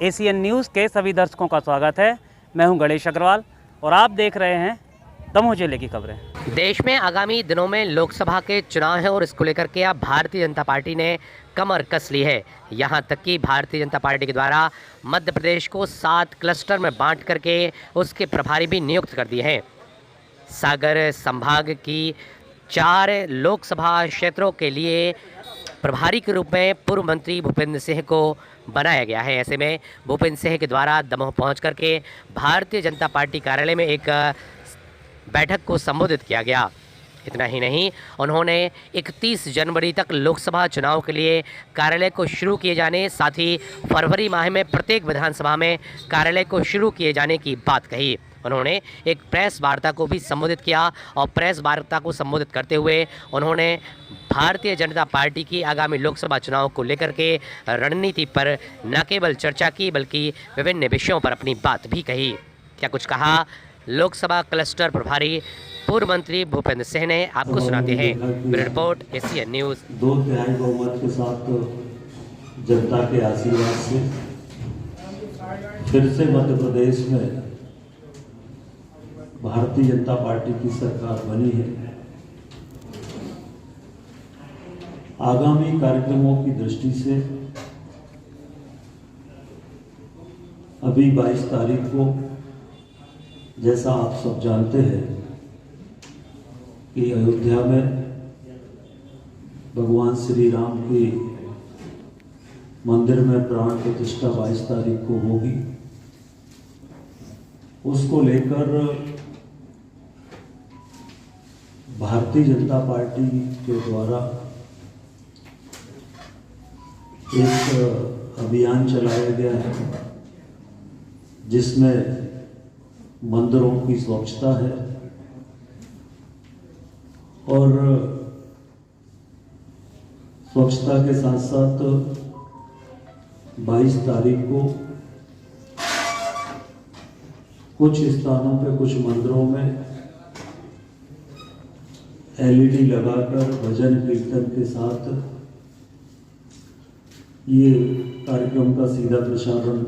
ACN news के सभी दर्शकों का स्वागत है। मैं हूं गणेश अग्रवाल और आप देख रहे हैं दमोह जिले की खबरें। देश में आगामी दिनों में लोकसभा के चुनाव है और इसको लेकर के अब भारतीय जनता पार्टी ने कमर कस ली है। यहां तक कि भारतीय जनता पार्टी के द्वारा मध्य प्रदेश को 7 क्लस्टर में बांट करके उसके प्रभारी भी नियुक्त कर दिए हैं। सागर संभाग की 4 लोकसभा क्षेत्रों के लिए प्रभारी के रूप में पूर्व मंत्री भूपेंद्र सिंह को बनाया गया है। ऐसे में भूपेंद्र सिंह के द्वारा दमोह पहुंच करके भारतीय जनता पार्टी कार्यालय में एक बैठक को संबोधित किया गया। इतना ही नहीं, उन्होंने 31 जनवरी तक लोकसभा चुनाव के लिए कार्यालय को शुरू किए जाने, साथ ही फरवरी माह में प्रत्येक विधानसभा में कार्यालय को शुरू किए जाने की बात कही। उन्होंने एक प्रेस वार्ता को भी संबोधित किया और प्रेस वार्ता को संबोधित करते हुए उन्होंने भारतीय जनता पार्टी की आगामी लोकसभा चुनाव को लेकर के रणनीति पर न केवल चर्चा की बल्कि विभिन्न विषयों पर अपनी बात भी कही। क्या कुछ कहा लोकसभा क्लस्टर प्रभारी पूर्व मंत्री भूपेंद्र सिंह ने, आपको सुनाते हैं। Bureau report ACN news. 2/3 बहुमत के साथ जनता के आशीर्वाद से फिर से मध्य प्रदेश में भारतीय जनता पार्टी की सरकार बनी है। आगामी कार्यक्रमों की दृष्टि से अभी 22 तारीख को, जैसा आप सब जानते हैं कि अयोध्या में भगवान श्री राम की मंदिर में प्राण प्रतिष्ठा 22 तारीख को होगी। उसको लेकर भारतीय जनता पार्टी के द्वारा एक अभियान चलाया गया है जिसमें मंदिरों की स्वच्छता है और स्वच्छता के साथ साथ 22 तारीख को कुछ स्थानों पे, कुछ मंदिरों में एलईडी लगाकर भजन कीर्तन के साथ ये कार्यक्रम का सीधा प्रसारण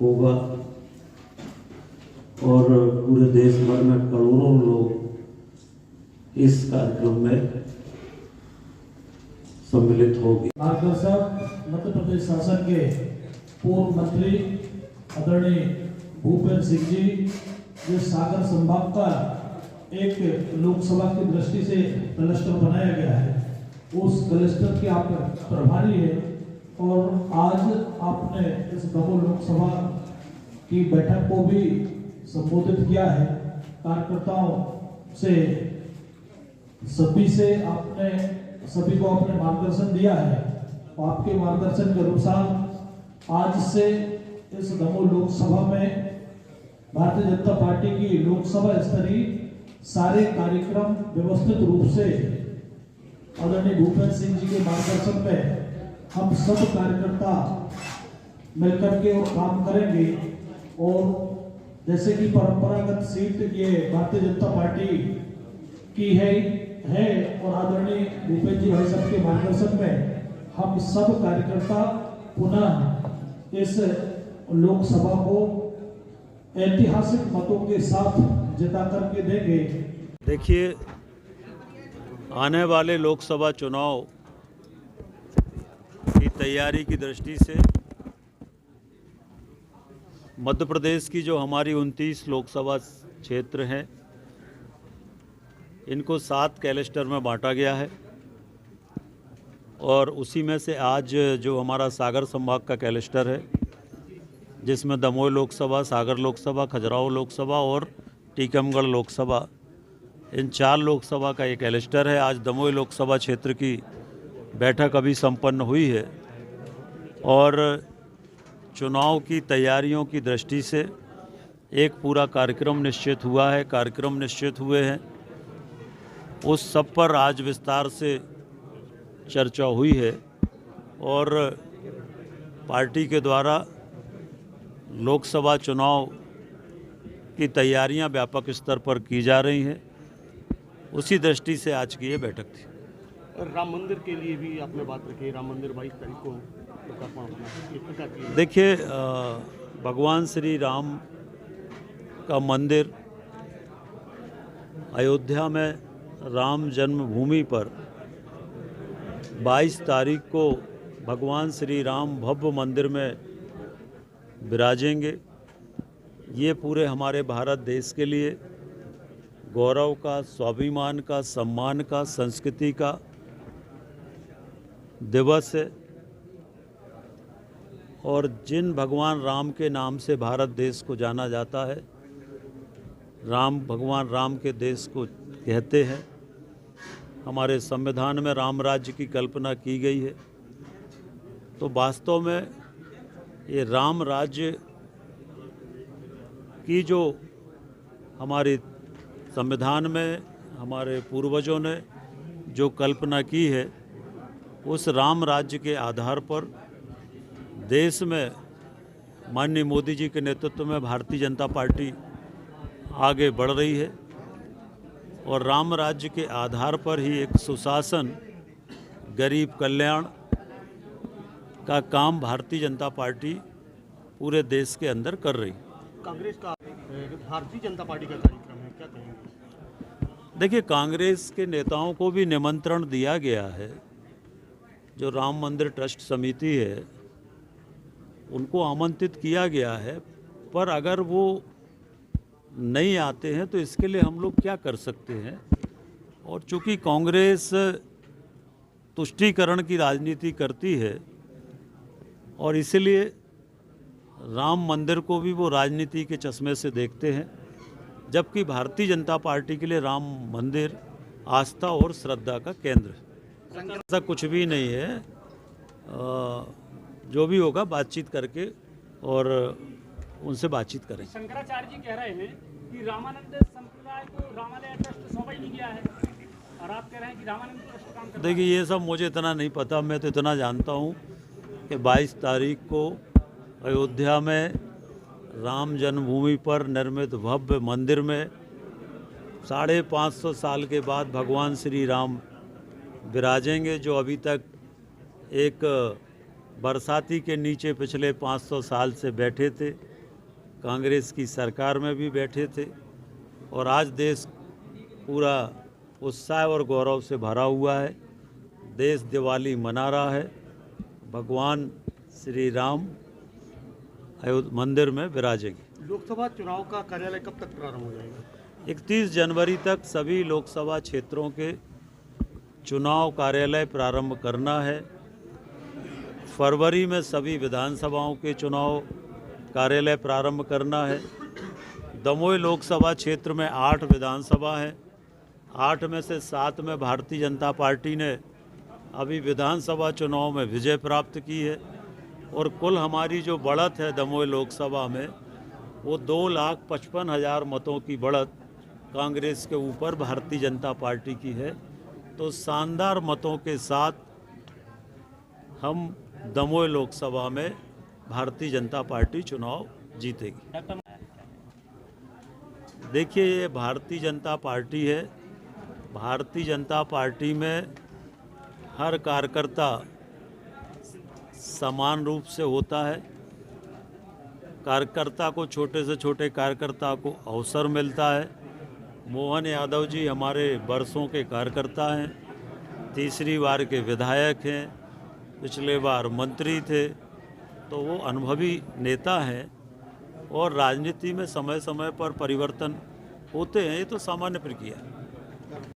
होगा और पूरे देश भर में करोड़ों लोग इस कार्यक्रम में सम्मिलित होंगे। मार्गदर्शक मध्य प्रदेश शासन के पूर्व मंत्री आदरणीय भूपेंद्र सिंह जी, जो सागर संभाग का एक लोकसभा की दृष्टि से क्लस्टर बनाया गया है, उस क्लस्टर के आप प्रभारी है और आज आपने इस दमोह लोकसभा की बैठक को भी संबोधित किया है। कार्यकर्ताओं से सभी से आपने सभी को आपने मार्गदर्शन दिया है और आपके मार्गदर्शन के अनुसार आज से इस दमोह लोकसभा में भारतीय जनता पार्टी की लोकसभा स्तरीय सारे कार्यक्रम व्यवस्थित रूप से आदरणीय भूपेंद्र सिंह जी के मार्गदर्शन में हम सब कार्यकर्ता मिलकर के और काम करेंगे। और जैसे कि परंपरागत सीट ये भारतीय जनता पार्टी की है और आदरणीय भूपेंद्र जी भाई साहब के मार्गदर्शन में हम सब कार्यकर्ता पुनः इस लोकसभा को ऐतिहासिक मतों के साथ जिता करके देंगे। देखिए, आने वाले लोकसभा चुनाव की तैयारी की दृष्टि से मध्य प्रदेश की जो हमारी 29 लोकसभा क्षेत्र हैं, इनको 7 क्लस्टर में बांटा गया है और उसी में से आज जो हमारा सागर संभाग का क्लस्टर है, जिसमें दमोह लोकसभा, सागर लोकसभा, खजुराहो लोकसभा और टीकमगढ़ लोकसभा, इन 4 लोकसभा का एक क्लस्टर है। आज दमोह लोकसभा क्षेत्र की बैठक अभी संपन्न हुई है और चुनाव की तैयारियों की दृष्टि से एक पूरा कार्यक्रम निश्चित हुआ है, कार्यक्रम निश्चित हुए हैं। उस सब पर आज विस्तार से चर्चा हुई है और पार्टी के द्वारा लोकसभा चुनाव की तैयारियां व्यापक स्तर पर की जा रही हैं। उसी दृष्टि से आज की ये बैठक थी। राम मंदिर के लिए भी आपने बात रखी, राम मंदिर 22 तारीख को लोकार्पण होना है, इस प्रकार की। देखिए, भगवान श्री राम का मंदिर अयोध्या में राम जन्मभूमि पर 22 तारीख को भगवान श्री राम भव्य मंदिर में विराजेंगे। ये पूरे हमारे भारत देश के लिए गौरव का, स्वाभिमान का, सम्मान का, संस्कृति का दिवस है। और जिन भगवान राम के नाम से भारत देश को जाना जाता है, भगवान राम के देश को कहते हैं। हमारे संविधान में राम राज्य की कल्पना की गई है। तो वास्तव में ये राम राज्य की जो हमारे संविधान में हमारे पूर्वजों ने जो कल्पना की है, उस राम राज्य के आधार पर देश में माननीय मोदी जी के नेतृत्व में भारतीय जनता पार्टी आगे बढ़ रही है। और राम राज्य के आधार पर ही एक सुशासन, गरीब कल्याण का काम भारतीय जनता पार्टी पूरे देश के अंदर कर रही है। कांग्रेस का भारतीय जनता पार्टी का कार्यक्रम है, क्या कहेंगे? देखिए, कांग्रेस के नेताओं को भी निमंत्रण दिया गया है। जो राम मंदिर ट्रस्ट समिति है, उनको आमंत्रित किया गया है। पर अगर वो नहीं आते हैं तो इसके लिए हम लोग क्या कर सकते हैं। और चूंकि कांग्रेस तुष्टीकरण की राजनीति करती है, और इसलिए राम मंदिर को भी वो राजनीति के चश्मे से देखते हैं, जबकि भारतीय जनता पार्टी के लिए राम मंदिर आस्था और श्रद्धा का केंद्र है। ऐसा कुछ भी नहीं है। जो भी होगा बातचीत करके और उनसे बातचीत करें। शंकराचार्य जी कह रहे हैं कि रामानंद संप्रदाय को रामालय ट्रस्ट सौंपा ही नहीं गया है, और आप कह रहे हैं कि रामानंद ट्रस्ट काम कर रहा है। देखिए, ये सब मुझे इतना नहीं पता। मैं तो इतना जानता हूँ कि 22 तारीख को अयोध्या में राम जन्मभूमि पर निर्मित भव्य मंदिर में 550 साल के बाद भगवान श्री राम विराजेंगे, जो अभी तक एक बरसाती के नीचे पिछले 500 साल से बैठे थे। कांग्रेस की सरकार में भी बैठे थे। और आज देश पूरा उत्साह और गौरव से भरा हुआ है। देश दिवाली मना रहा है। भगवान श्री राम अयोध्या मंदिर में विराजेंगे। लोकसभा चुनाव का कार्यालय कब तक प्रारंभ हो जाएगा? 31 जनवरी तक सभी लोकसभा क्षेत्रों के चुनाव कार्यालय प्रारंभ करना है। फरवरी में सभी विधानसभाओं के चुनाव कार्यालय प्रारंभ करना है। दमोह लोकसभा क्षेत्र में 8 विधानसभा हैं। 8 में से 7 में भारतीय जनता पार्टी ने अभी विधानसभा चुनाव में विजय प्राप्त की है। और कुल हमारी जो बढ़त है दमोह लोकसभा में, वो 2,55,000 मतों की बढ़त कांग्रेस के ऊपर भारतीय जनता पार्टी की है। तो शानदार मतों के साथ हम दमोह लोकसभा में भारतीय जनता पार्टी चुनाव जीतेगी। देखिए, ये भारतीय जनता पार्टी है। भारतीय जनता पार्टी में हर कार्यकर्ता समान रूप से होता है। कार्यकर्ता को, छोटे से छोटे कार्यकर्ता को अवसर मिलता है। मोहन यादव जी हमारे बरसों के कार्यकर्ता हैं, तीसरी बार के विधायक हैं, पिछले बार मंत्री थे। तो वो अनुभवी नेता हैं। और राजनीति में समय समय पर परिवर्तन होते हैं, ये तो सामान्य प्रक्रिया है।